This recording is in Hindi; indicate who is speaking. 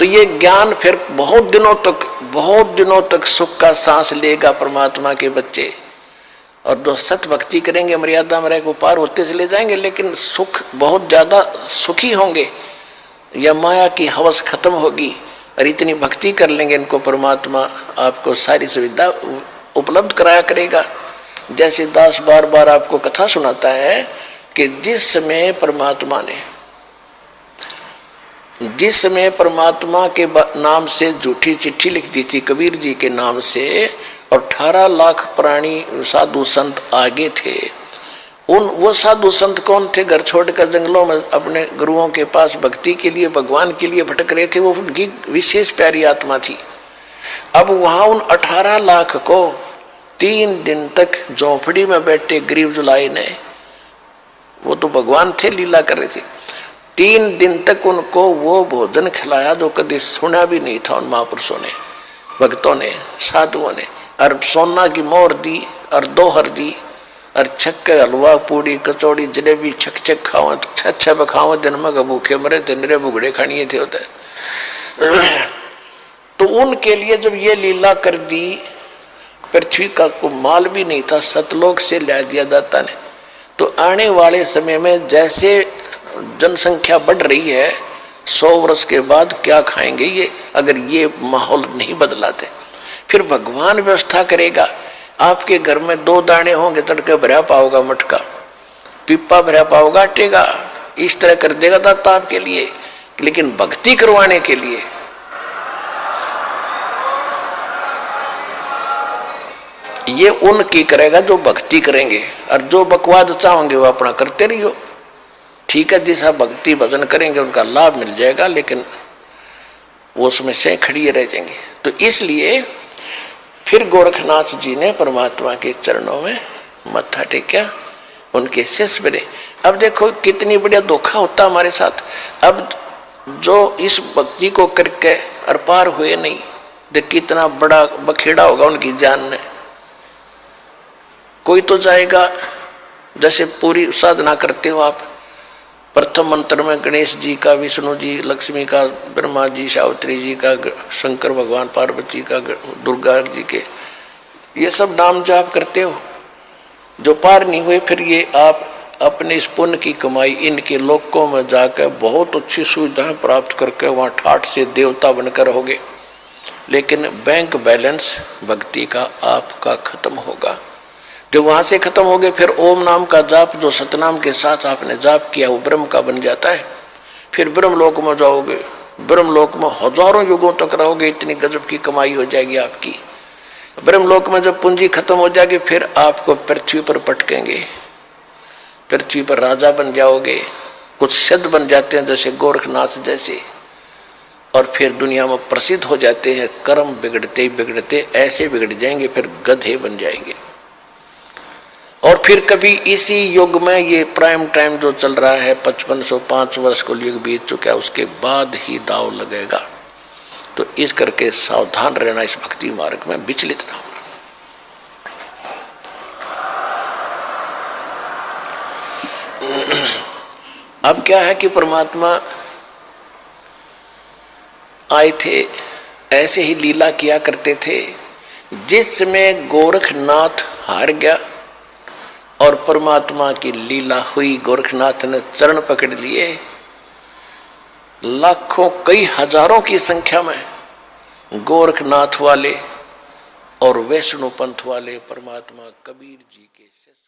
Speaker 1: ये ज्ञान फिर बहुत दिनों तक सुख का सांस लेगा परमात्मा के बच्चे। और जो सत भक्ति करेंगे मर्यादा में रहकर पार होते चले जाएंगे, लेकिन सुख बहुत ज्यादा सुखी होंगे। या माया की हवस खत्म होगी और इतनी भक्ति कर लेंगे इनको परमात्मा आपको सारी सुविधा उपलब्ध कराया करेगा। जैसे दास बार बार आपको कथा सुनाता है कि जिस समय परमात्मा के नाम से झूठी चिट्ठी लिख दी थी कबीर जी के नाम से, और 18 लाख प्राणी साधु संत आगे थे। वो साधु संत कौन थे? घर छोड़कर जंगलों में अपने गुरुओं के पास भक्ति के लिए भगवान के लिए भटक रहे थे। वो उनकी विशेष प्यारी आत्मा थी। अब वहां उन 18 लाख को 3 दिन तक झोंपड़ी में बैठे गरीब जुलाई ने, वो तो भगवान थे, लीला कर रहे थे, 3 दिन तक उनको वो भोजन खिलाया जो कभी सुना भी नहीं था उन महापुरुषों ने, भक्तों ने, साधुओं ने। और सोना की मोहर दी और दोहर दी और छक्के हलवा पूड़ी कचौड़ी जलेबी छक खाओ, छह बखाओ, जन्म का भूखे मरे थे, निरे बुगड़े खानिए थे होते। तो उनके लिए जब ये लीला कर दी, पृथ्वी का को माल भी नहीं था, सतलोक से ला दिया जाता ने। तो आने वाले समय में जैसे जनसंख्या बढ़ रही है, 100 वर्ष के बाद क्या खाएंगे ये, अगर ये माहौल नहीं बदलाते? फिर भगवान व्यवस्था करेगा। आपके घर में 2 दाने होंगे, तड़के भरा पाओगा मटका, पिप्पा भरा पाओगा आटेगा, इस तरह कर देगा दाता आपके लिए। लेकिन भक्ति करवाने के लिए ये उनकी करेगा जो भक्ति करेंगे, और जो बकवाद चाहोगे वो अपना करते रहियो। ठीक है, जैसा भक्ति भजन करेंगे उनका लाभ मिल जाएगा, लेकिन वो समस्याएं खड़ी रह जाएंगी। तो इसलिए फिर गोरखनाथ जी ने परमात्मा के चरणों में मत्था टेका, उनके शिष्य बने। अब देखो कितनी बढ़िया धोखा होता हमारे साथ। अब जो इस भक्ति को करके और पार हुए नहीं, देख कितना बड़ा बखेड़ा होगा उनकी जान में। कोई तो जाएगा, जैसे पूरी साधना करते हो आप, प्रथम मंत्र में गणेश जी का, विष्णु जी, लक्ष्मी का, ब्रह्मा जी, सावित्री जी का, शंकर भगवान, पार्वती का, दुर्गा जी के, ये सब नाम जाप करते हो। जो पार नहीं हुए, फिर ये आप अपने इस पुण्य की कमाई इनके लोकों में जाकर बहुत अच्छी सुविधाएं प्राप्त करके वहाँ ठाठ से देवता बनकर रहोगे। लेकिन बैंक बैलेंस भक्ति का आपका खत्म होगा। जब वहां से खत्म हो गए, फिर ओम नाम का जाप जो सतनाम के साथ आपने जाप किया वो ब्रह्म का बन जाता है। फिर ब्रह्मलोक में जाओगे, ब्रह्मलोक में हजारों युगों तक रहोगे, इतनी गजब की कमाई हो जाएगी आपकी। ब्रह्मलोक में जब पूंजी खत्म हो जाएगी, फिर आपको पृथ्वी पर पटकेंगे, पृथ्वी पर राजा बन जाओगे। कुछ सिद्ध बन जाते हैं जैसे गोरखनाथ जैसे, और फिर दुनिया में प्रसिद्ध हो जाते हैं। कर्म बिगड़ते बिगड़ते ऐसे बिगड़ जाएंगे, फिर गधे बन जाएंगे। और फिर कभी इसी युग में, ये प्राइम टाइम जो चल रहा है, 5505 वर्ष को युग बीत चुका है, उसके बाद ही दाव लगेगा। तो इस करके सावधान रहना, इस भक्ति मार्ग में विचलित ना होना। अब क्या है कि परमात्मा आए थे, ऐसे ही लीला किया करते थे। जिस समय गोरखनाथ हार गया और परमात्मा की लीला हुई, गोरखनाथ ने चरण पकड़ लिए, लाखों कई हजारों की संख्या में गोरखनाथ वाले और वैष्णो पंथ वाले परमात्मा कबीर जी के शिष्य